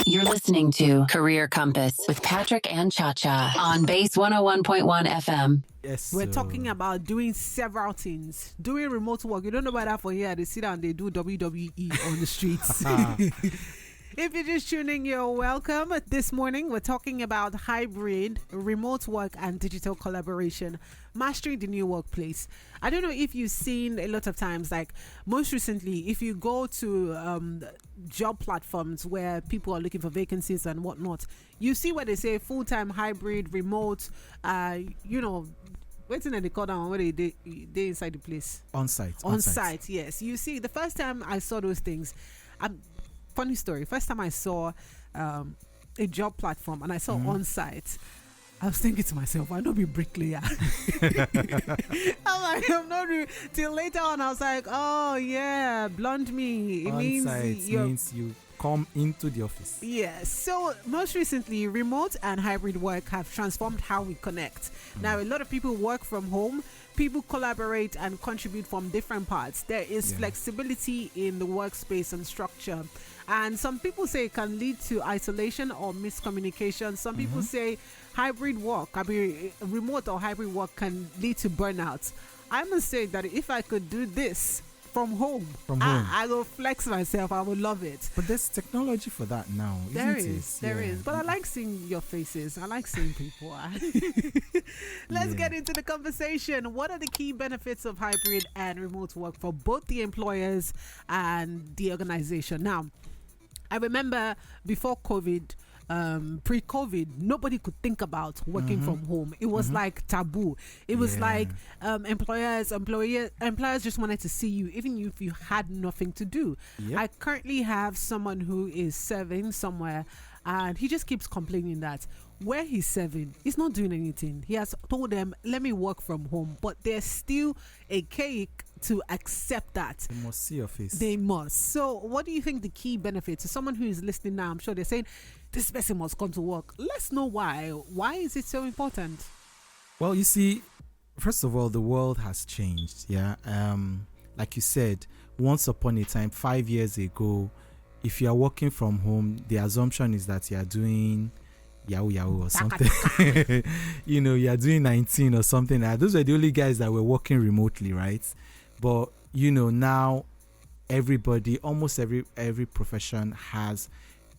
You're listening to Career Compass with Patrick and Cha-Cha on Base 101.1 FM. Yes, We're talking about doing several things. Doing remote work. You don't know about that for here. They sit down, they do WWE on the streets. If you're just tuning, you're welcome. This morning, we're talking about hybrid, remote work, and digital collaboration, mastering the new workplace. I don't know if you've seen a lot of times, like most recently, if you go to job platforms where people are looking for vacancies and whatnot, you see where they say full-time, hybrid, remote, waiting at the call down where they inside the place. On site, yes. You see, the first time I saw those things, funny story. First time I saw a job platform and I saw on site, I was thinking to myself, I don't be bricklayer. I'm not. Till later on, I was like, oh yeah, blunt me. It means you come into the office. Yes. So most recently, remote and hybrid work have transformed how we connect. Now, a lot of people work from home. People collaborate and contribute from different parts. There is flexibility in the workspace and structure. And some people say it can lead to isolation or miscommunication. Some people say hybrid work, remote or hybrid work can lead to burnout. I must say that if I could do this from home, I will flex myself. I would love it. But there's technology for that now. There is. But I like seeing your faces. I like seeing people. Let's get into the conversation. What are the key benefits of hybrid and remote work for both the employers and the organization? Now, I remember before COVID, pre-COVID, nobody could think about working from home. It was like taboo. It was like employers just wanted to see you, even if you had nothing to do. Yep. I currently have someone who is serving somewhere, and he just keeps complaining that where he's serving, he's not doing anything. He has told them, let me work from home, but there's still a cake to accept that. They must see your face. They must. So what do you think the key benefits to someone who is listening now? I'm sure they're saying, this person must come to work. Let's know why. Why is it so important? Well, you see, first of all, the world has changed. Yeah. Like you said, once upon a time, 5 years ago, if you are working from home, the assumption is that you are doing Yahoo or something. You are doing 19 or something. Those are the only guys that were working remotely, right? But now everybody, almost every profession has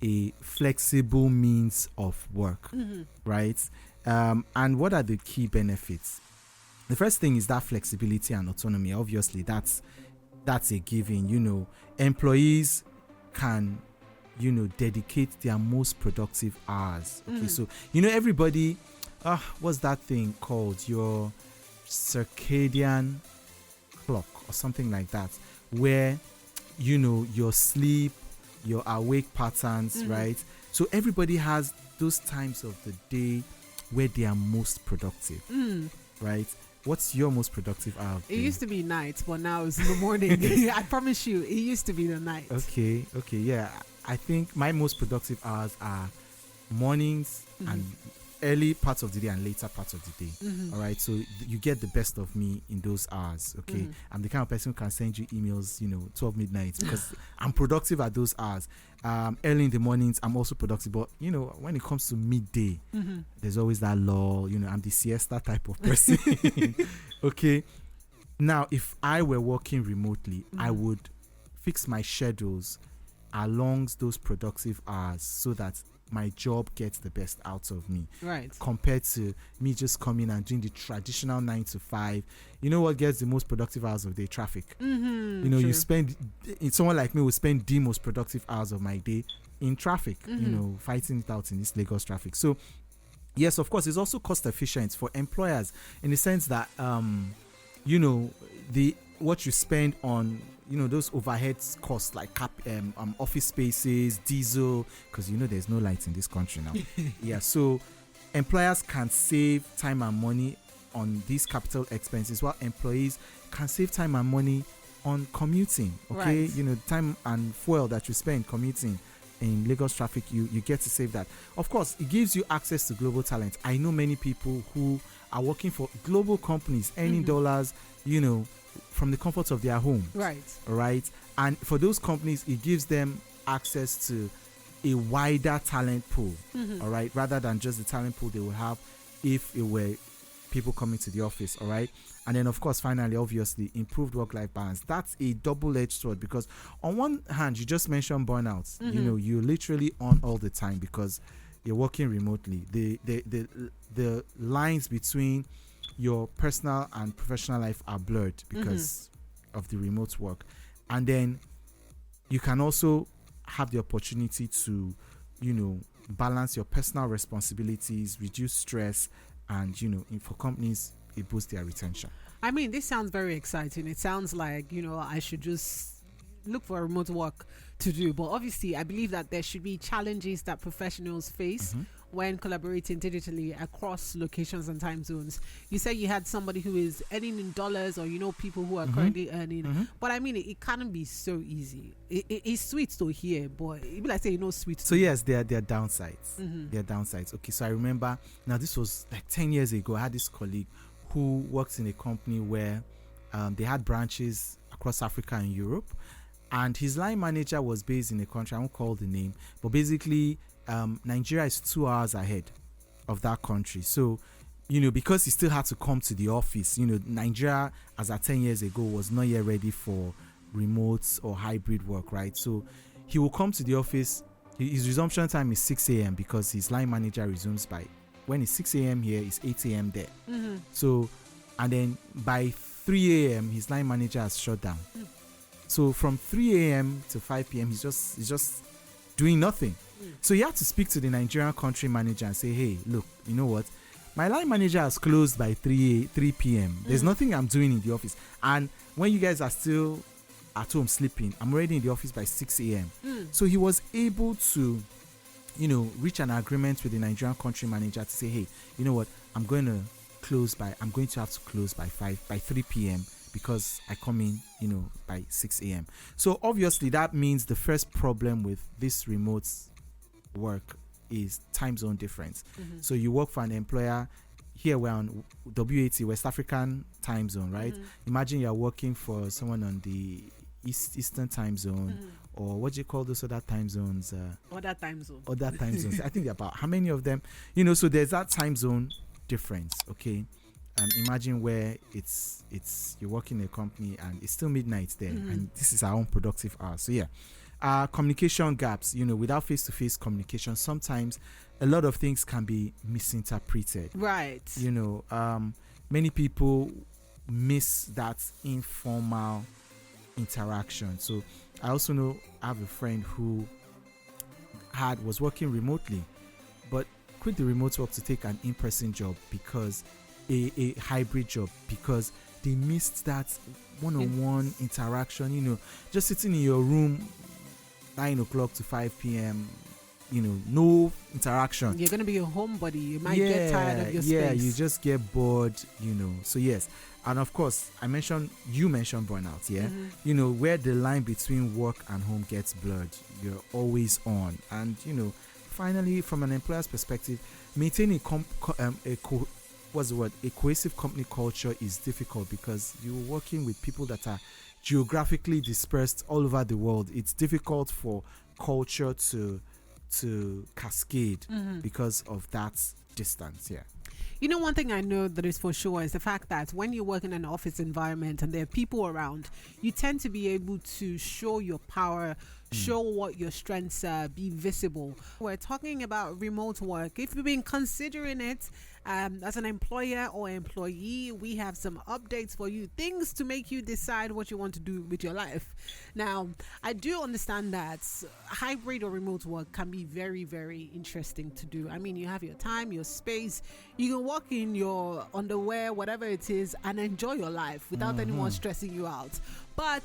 a flexible means of work, right? And what are the key benefits? The first thing is that flexibility and autonomy. Obviously, that's a given. Employees can dedicate their most productive hours. Okay, so everybody, what's that thing called? Your circadian clock or something like that, where your sleep, your awake patterns, right? So everybody has those times of the day where they are most productive, right? What's your most productive hour? It used to be night, but now it's in the morning. I promise you, it used to be the night. Okay, yeah. I think my most productive hours are mornings and early parts of the day and later parts of the day. All right, so you get the best of me in those hours. Okay, I'm the kind of person who can send you emails 12 midnight because I'm productive at those hours. Early in the mornings I'm also productive, but when it comes to midday, there's always that lull. I'm the siesta type of person. Okay, now if I were working remotely, I would fix my schedules along those productive hours so that my job gets the best out of me, right? Compared to me just coming and doing the traditional 9 to 5. What gets the most productive hours of the day? Traffic. You spend, someone like me will spend the most productive hours of my day in traffic, fighting it out in this Lagos traffic. So yes, of course, it's also cost efficient for employers in the sense that what you spend on those overheads costs like office spaces, diesel, because there's no light in this country now. Yeah, so employers can save time and money on these capital expenses, while employees can save time and money on commuting. Okay, right. Time and fuel that you spend commuting in Lagos traffic, you get to save that. Of course, it gives you access to global talent. I know many people who are working for global companies, earning dollars, from the comfort of their home. Right. Right. And for those companies, it gives them access to a wider talent pool, all right, rather than just the talent pool they would have if it were people coming to the office, all right. And then of course finally, obviously, improved work-life balance. That's a double-edged sword, because on one hand, you just mentioned burnouts. You know, you're literally on all the time because you're working remotely. The lines between your personal and professional life are blurred because of the remote work. And then you can also have the opportunity to, you know, balance your personal responsibilities, reduce stress, and, you know, for companies, it boosts their retention. I mean, this sounds very exciting. It sounds like, you know, I should just look for remote work to do. But obviously, I believe that there should be challenges that professionals face when collaborating digitally across locations and time zones. You said you had somebody who is earning in dollars, or, you know, people who are currently earning. But I mean, it can't be so easy. It's sweet to hear, but it be like say, you know, sweet. So yes, there are downsides. There are downsides. Okay, so I remember, now this was like 10 years ago, I had this colleague who worked in a company where they had branches across Africa and Europe, and his line manager was based in a country, I won't call the name, but basically Nigeria is 2 hours ahead of that country. So, you know, because he still had to come to the office, you know, Nigeria as at 10 years ago was not yet ready for remote or hybrid work, right? So he will come to the office. His resumption time is 6 a.m. because his line manager resumes by, when it's 6 a.m. here, it's 8 a.m. there. So, and then by 3 a.m. his line manager has shut down. So from 3 a.m. to 5 p.m. he's just doing nothing. So he had to speak to the Nigerian country manager and say, hey, look, you know what? My line manager has closed by 3 p.m. There's nothing I'm doing in the office. And when you guys are still at home sleeping, I'm already in the office by 6 a.m. So he was able to, you know, reach an agreement with the Nigerian country manager to say, hey, you know what, I'm going to have to close by 3 p.m. because I come in, you know, by 6 a.m. So obviously that means the first problem with this remote work is time zone difference. So you work for an employer, here we're on WAT, West African time zone, right? Imagine you're working for someone on the Eastern time zone, or what do you call those other time zones? Other time zones. I think there are about how many of them? You know, so there's that time zone difference. Okay, imagine where it's you're working in a company and it's still midnight there, and this is our own productive hours. So yeah, communication gaps. You know, without face-to-face communication, sometimes a lot of things can be misinterpreted. Right. You know, many people miss that informal interaction. So I also know I have a friend who was working remotely, but quit the remote work to take an in-person job, because a hybrid job, because they missed that one-on-one interaction. You know, just sitting in your room 9 o'clock to 5 p.m. You know, no interaction. You're gonna be a homebody. You might get tired of your space. Yeah, you just get bored. You know, so yes. And of course, you mentioned burnout, yeah? You know, where the line between work and home gets blurred, you're always on. And, you know, finally, from an employer's perspective, maintaining a cohesive company culture is difficult, because you're working with people that are geographically dispersed all over the world. It's difficult for culture to cascade because of that distance, yeah. You know, one thing I know that is for sure is the fact that when you work in an office environment and there are people around, you tend to be able to show your power, show what your strengths are, be visible. We're talking about remote work. If you've been considering it as an employer or employee, we have some updates for you, things to make you decide what you want to do with your life. Now, I do understand that hybrid or remote work can be very, very interesting to do. I mean, you have your time, your space, you can walk in your underwear, whatever it is, and enjoy your life without anyone stressing you out. But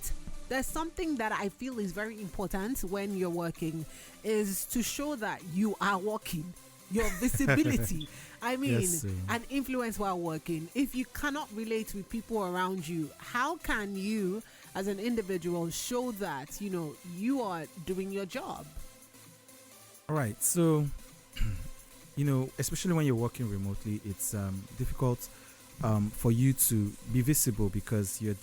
there's something that I feel is very important when you're working, is to show that you are working. Your visibility. I mean, Yes, an influence while working. If you cannot relate with people around you, how can you, as an individual, show that, you know, you are doing your job? All right. So, you know, especially when you're working remotely, it's difficult for you to be visible, because you're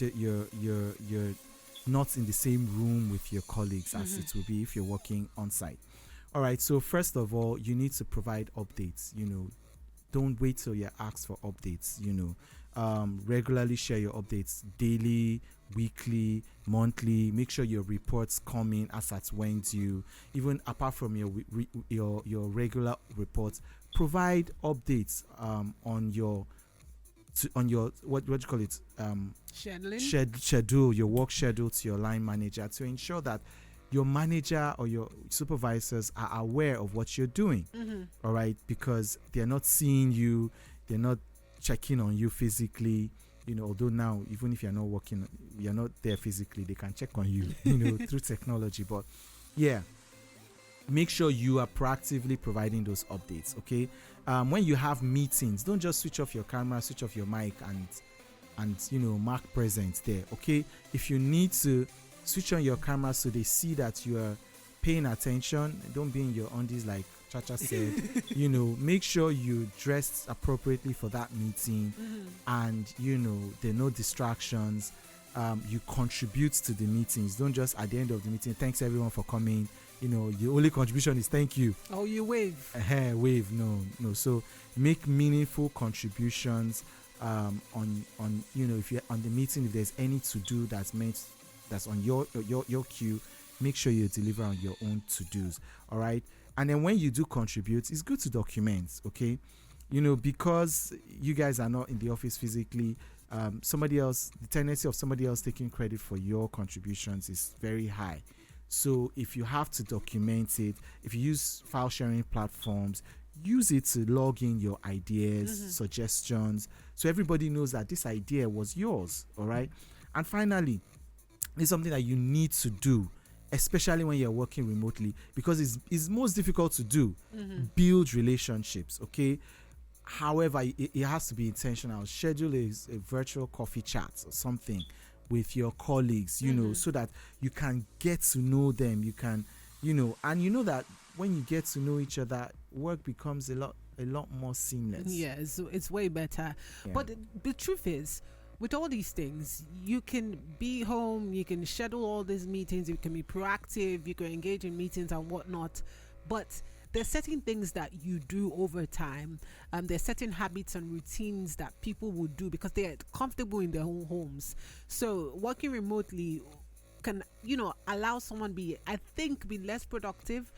not in the same room with your colleagues as it will be if you're working on site. All right, so first of all, you need to provide updates. Don't wait till you're asked for updates. Regularly share your updates daily, weekly, monthly. Make sure your reports come in as at when due. Even apart from your regular reports, provide updates on your what do you call it, schedule, your work schedule to your line manager, to ensure that your manager or your supervisors are aware of what you're doing. All right, because they're not seeing you, they're not checking on you physically. Although now, even if you're not there physically, they can check on you through technology. But yeah, make sure you are proactively providing those updates. Okay, when you have meetings, don't just switch off your camera, switch off your mic, and mark present there. Okay, if you need to switch on your camera so they see that you are paying attention, don't be in your undies like Chacha said. Make sure you dressed appropriately for that meeting, and there are no distractions. You contribute to the meetings. Don't just at the end of the meeting, thanks everyone for coming. The only contribution is thank you. Oh, you wave. Wave. No. So make meaningful contributions on if you're on the meeting, if there's any to do that's on your queue, make sure you deliver on your own to-dos. All right. And then when you do contribute, it's good to document. Okay, because you guys are not in the office physically, the tendency of somebody else taking credit for your contributions is very high. So if you have to document it, if you use file sharing platforms, use it to log in your ideas, suggestions, so everybody knows that this idea was yours. All right. And finally, it's something that you need to do, especially when you're working remotely, because it's most difficult to do. Build relationships. Okay. However, it has to be intentional. Schedule a virtual coffee chat or something with your colleagues, so that you can get to know them. You can, and that when you get to know each other, work becomes a lot more seamless. Yeah, it's way better. Yeah. But the truth is, with all these things, you can be home, you can schedule all these meetings, you can be proactive, you can engage in meetings and whatnot, but there's certain things that you do over time. There's certain habits and routines that people will do because they're comfortable in their own homes. So working remotely can, allow someone be less productive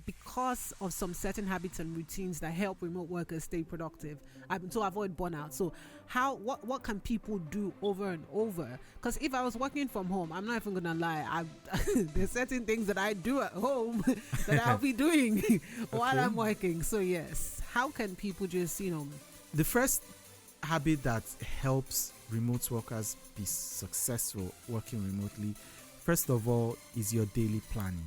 because of some certain habits and routines that help remote workers stay productive to avoid burnout. So what can people do over and over? Because if I was working from home, I'm not even gonna lie, there's certain things that I do at home that I'll be doing while I'm working. So yes, how can people just the first habit that helps remote workers be successful working remotely, first of all, is your daily planning.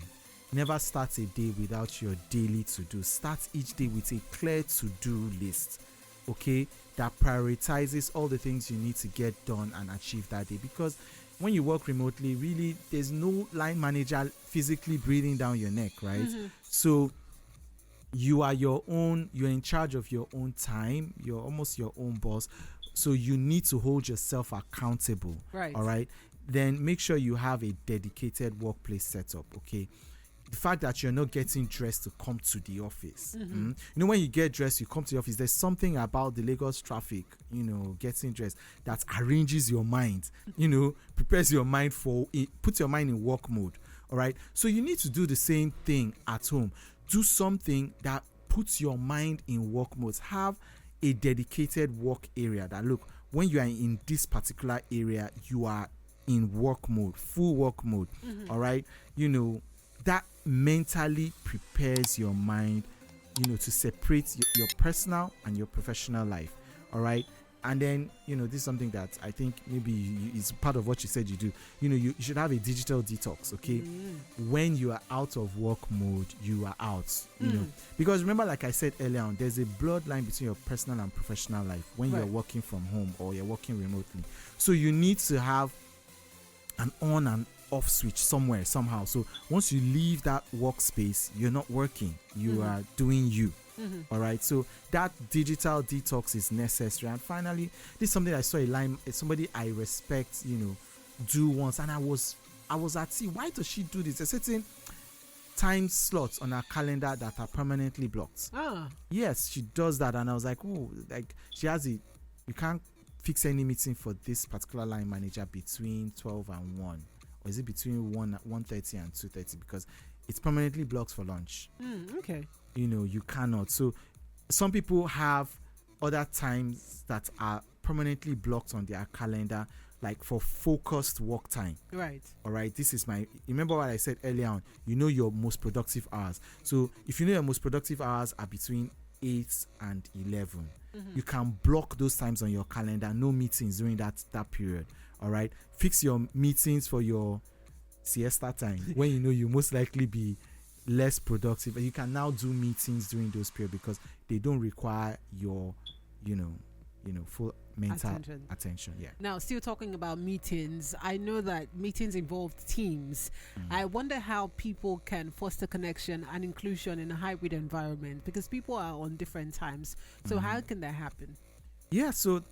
Never start a day without your daily to-do. Start each day with a clear to-do list, okay, that prioritizes all the things you need to get done and achieve that day. Because when you work remotely, really, there's no line manager physically breathing down your neck, right? So you're in charge of your own time. You're almost your own boss. So you need to hold yourself accountable, right? All right. Then make sure you have a dedicated workplace setup, okay? The fact that you're not getting dressed to come to the office. When you get dressed, you come to the office, there's something about the Lagos traffic, getting dressed that arranges your mind, prepares your mind for it, puts your mind in work mode. All right. So you need to do the same thing at home. Do something that puts your mind in work mode. Have a dedicated work area that, look, when you are in this particular area, you are in work mode, full work mode. All right. That mentally prepares your mind, to separate your personal and your professional life. All right. And then, this is something that I think maybe is part of what you said you do. You should have a digital detox, okay? When you are out of work mode, you are out, Because remember, like I said earlier on, there's a bloodline between your personal and professional life when you're working from home or you're working remotely. So you need to have an on and off switch somewhere, somehow. So once you leave that workspace, you're not working. You are doing you. All right. So that digital detox is necessary. And finally, this is something I saw somebody I respect, do once, and I was at sea. Why does she do this? time slots on her calendar that are permanently blocked. Yes, she does that, and I was like, oh, like she has it. You can't fix any meeting for this particular line manager between 12 and 1, or is it between 1:30 and 2:30, because it's permanently blocked for lunch. Okay. You cannot. So some people have other times that are permanently blocked on their calendar, like for focused work time. Right. All right. This is remember what I said earlier on, your most productive hours. So if you know your most productive hours are between 8 and 11, you can block those times on your calendar. No meetings during that period. All right. Fix your meetings for your siesta time when you most likely be less productive. You can now do meetings during those periods because they don't require your full mental attention. Yeah. Now, still talking about meetings, I know that meetings involve teams. I wonder how people can foster connection and inclusion in a hybrid environment, because people are on different times. So how can that happen? Yeah, so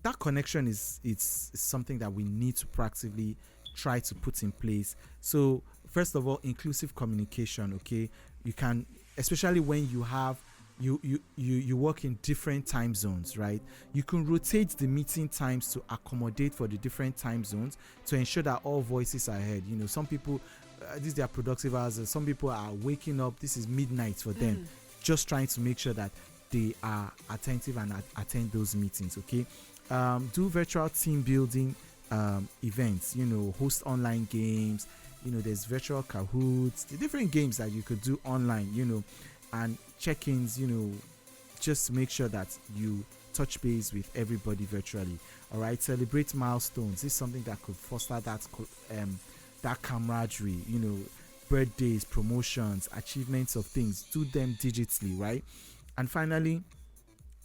that connection is something that we need to proactively try to put in place. So first of all, inclusive communication. Okay, you can, especially when you have you work in different time zones, right? You can rotate the meeting times to accommodate for the different time zones to ensure that all voices are heard. Some people, these are their productive hours. Some people are waking up, this is midnight for them, just trying to make sure that they are attentive and attend those meetings. Okay, do virtual team building events, host online games. There's virtual Kahoots, the different games that you could do online, and check-ins, just to make sure that you touch base with everybody virtually. All right, celebrate milestones. This is something that could foster that camaraderie. Birthdays, promotions, achievements of things. Do them digitally, right? And finally,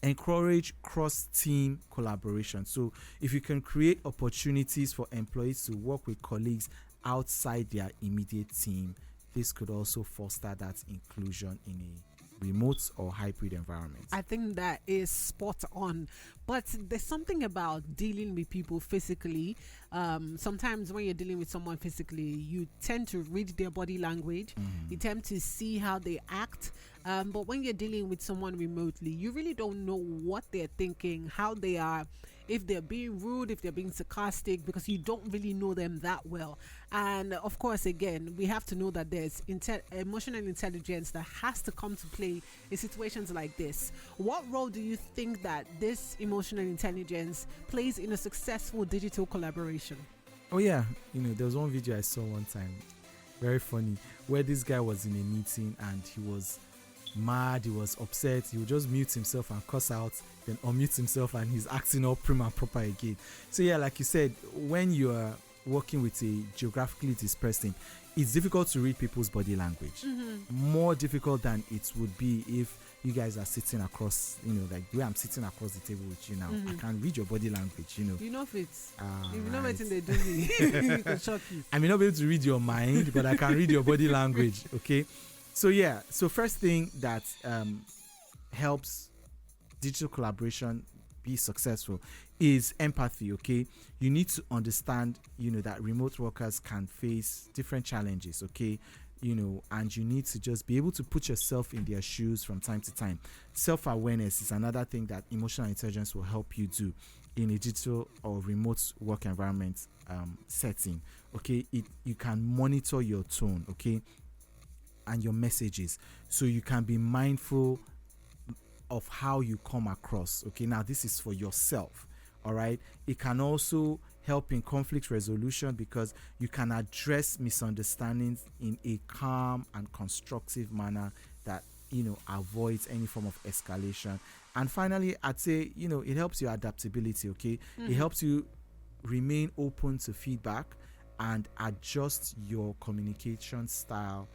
encourage cross-team collaboration. So if you can create opportunities for employees to work with colleagues outside their immediate team, this could also foster that inclusion in a remote or hybrid environment. I think that is spot on. But there's something about dealing with people physically. Sometimes when you're dealing with someone physically, you tend to read their body language. You tend to see how they act. But when you're dealing with someone remotely, you really don't know what they're thinking, how they are, if they're being rude, if they're being sarcastic, because you don't really know them that well. And of course, again, we have to know that there's emotional intelligence that has to come to play in situations like this. What role do you think that this emotional intelligence plays in a successful digital collaboration? Oh yeah, there was one video I saw one time, very funny, where this guy was in a meeting and he was mad, he was upset, he would just mute himself and cuss out, then unmute himself, and he's acting all prim and proper again. So yeah, like you said, when you are working with a geographically dispersed team, it's difficult to read people's body language. More difficult than it would be if you guys are sitting across, like the way I'm sitting across the table with you now. I can read your body language, You know if it's if you know right. what they do me, it can shock you. I may not be able to read your mind, but I can read your body language. Okay. So yeah, first thing that helps digital collaboration be successful is empathy. Okay, you need to understand that remote workers can face different challenges. Okay, and you need to just be able to put yourself in their shoes from time to time. Self-awareness is another thing that emotional intelligence will help you do in a digital or remote work environment setting. Okay, you can monitor your tone, okay, and your messages, so you can be mindful of how you come across. Okay, now this is for yourself. All right, it can also help in conflict resolution because you can address misunderstandings in a calm and constructive manner that avoids any form of escalation. And finally, I'd say it helps your adaptability. Okay, it helps you remain open to feedback and adjust your communication style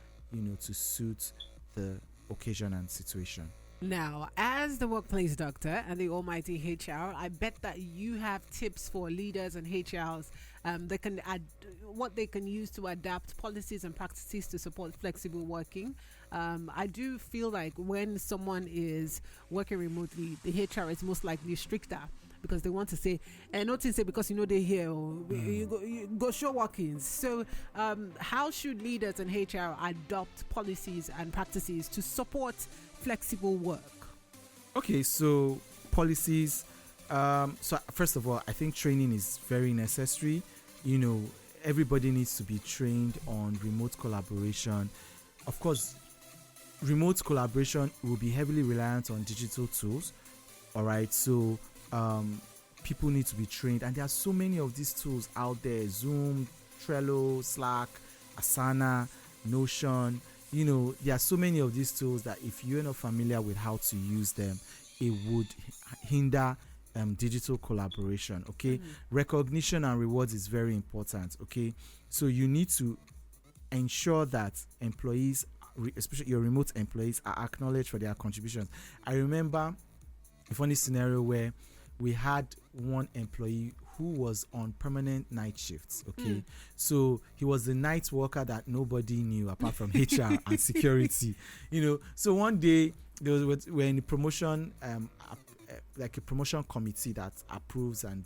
to suit the occasion and situation. Now, as the workplace doctor and the almighty HR, I bet that you have tips for leaders and HRs that can what they can use to adapt policies and practices to support flexible working. I do feel like when someone is working remotely, the HR is most likely stricter, because they want to say, and not to say because they here, or you go show workings. So, how should leaders and HR adopt policies and practices to support flexible work? Okay, so policies. So first of all, I think training is very necessary. Everybody needs to be trained on remote collaboration. Of course, remote collaboration will be heavily reliant on digital tools. All right, so people need to be trained, and there are so many of these tools out there: Zoom, Trello, Slack, Asana, Notion. There are so many of these tools that if you're not familiar with how to use them, it would hinder digital collaboration. Okay, recognition and rewards is very important. Okay, so you need to ensure that employees, especially your remote employees, are acknowledged for their contributions. I remember a funny scenario where we had one employee who was on permanent night shifts. Okay, so he was the night worker that nobody knew apart from HR and security. So one day we're in a promotion, like a promotion committee that approves and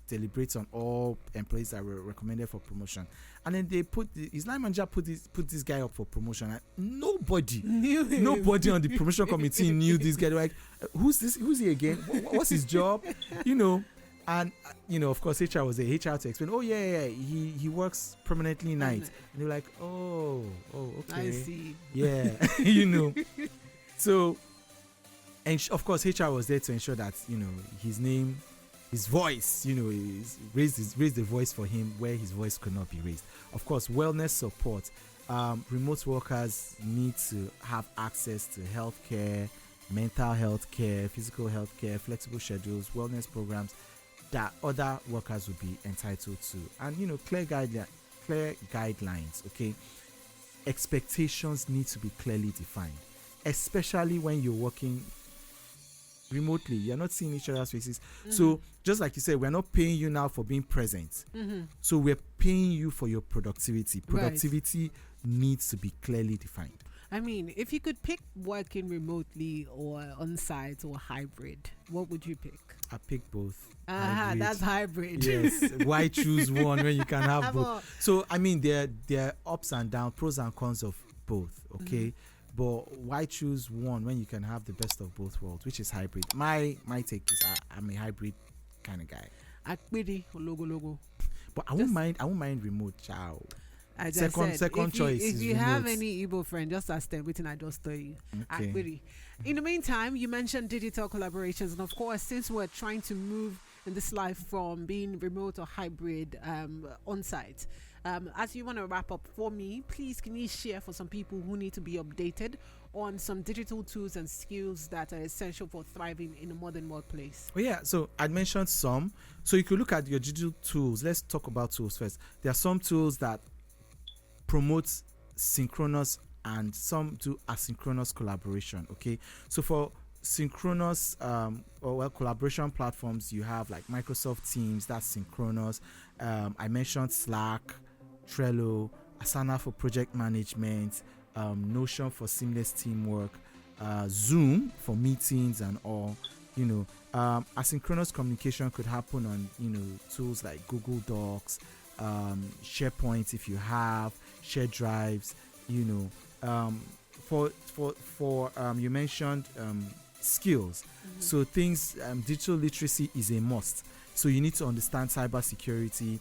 deliberates on all employees that were recommended for promotion, and then they his line manager put this guy up for promotion, and nobody on the promotion committee knew this guy. They're like, who's he again? What's his job? And of course HR was there. HR to explain, he works permanently night. And they're like, oh okay, I see. Yeah. So, and of course HR was there to ensure that his name, his voice, is raise the voice for him where his voice could not be raised. Of course, wellness support. Remote workers need to have access to healthcare, mental health care, physical health care, flexible schedules, wellness programs that other workers would be entitled to, and clear guidelines. Okay, expectations need to be clearly defined, especially when you're working remotely. You're not seeing each other's faces. So just like you said, we're not paying you now for being present. So we're paying you for your productivity. Productivity needs to be clearly defined. I mean, if you could pick working remotely or on-site or hybrid, what would you pick? I pick both. That's hybrid. Yes. Why choose one when you can have both? So I mean, there are ups and downs, pros and cons of both. Okay. But why choose one when you can have the best of both worlds, which is hybrid? My take is I'm a hybrid kind of guy. Akbidi logo. But I won't mind remote. Ciao. Second choice. If is you remote. have any Igbo friend, just ask them. Waiting, I just tell you. Okay. Akbidi. In the meantime, you mentioned digital collaborations, and of course, since we're trying to move in this life from being remote or hybrid on site. As you want to wrap up for me, please can you share for some people who need to be updated on some digital tools and skills that are essential for thriving in a modern workplace? Well, yeah, so I mentioned some. So you could look at your digital tools. Let's talk about tools first. There are some tools that promote synchronous and some do asynchronous collaboration. Okay, so for synchronous collaboration platforms, you have like Microsoft Teams, that's synchronous. I mentioned Slack, Trello, Asana for project management, Notion for seamless teamwork, Zoom for meetings and all. Asynchronous communication could happen on tools like Google Docs, SharePoint if you have shared drives. You mentioned skills. So things, digital literacy is a must. So you need to understand cybersecurity,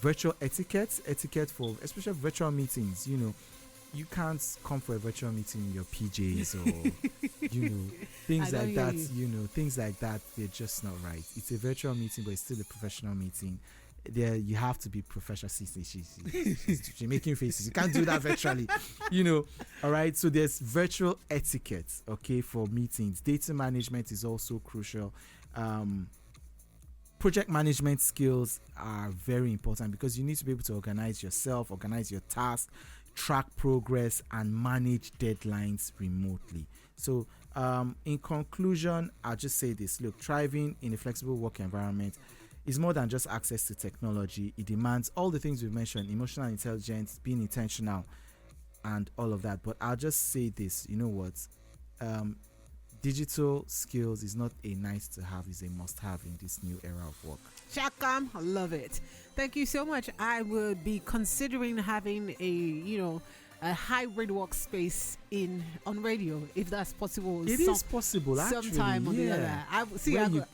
virtual etiquette for especially virtual meetings. You can't come for a virtual meeting in your PJs or things like that. Things like that, they're just not right. It's a virtual meeting, but it's still a professional meeting. There you have to be professional. She's making faces. You can't do that virtually. All right, so there's virtual etiquette, okay, for meetings. Data management is also crucial. Project management skills are very important because you need to be able to organize yourself, organize your tasks, track progress, and manage deadlines remotely. So in conclusion, I'll just say this. Look, thriving in a flexible work environment is more than just access to technology. It demands all the things we've mentioned: emotional intelligence, being intentional, and all of that. But I'll just say this, digital skills is not a nice to have, is a must have in this new era of work. Chakam, I love it. Thank you so much. I would be considering having a hybrid workspace on radio, if that's possible. It is possible, actually. Sometime on the other.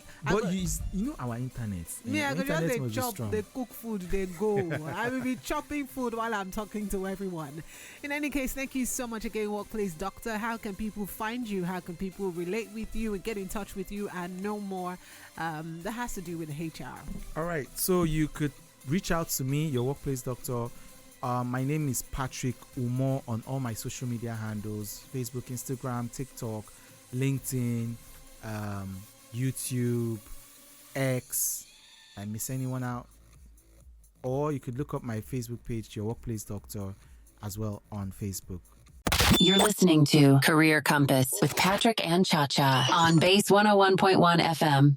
You know our internet. Yeah, internet they must be chop, strong. they cook food, they go. I will be chopping food while I'm talking to everyone. In any case, thank you so much again, Workplace Doctor. How can people find you? How can people relate with you and get in touch with you and know more that has to do with HR? All right, so you could reach out to me, your Workplace Doctor. My name is Patrick Umo on all my social media handles: Facebook, Instagram, TikTok, LinkedIn, YouTube, X. I miss anyone out? Or you could look up my Facebook page, Your Workplace Doctor, as well on Facebook. You're listening to Career Compass with Patrick and Cha-Cha on Base 101.1 FM.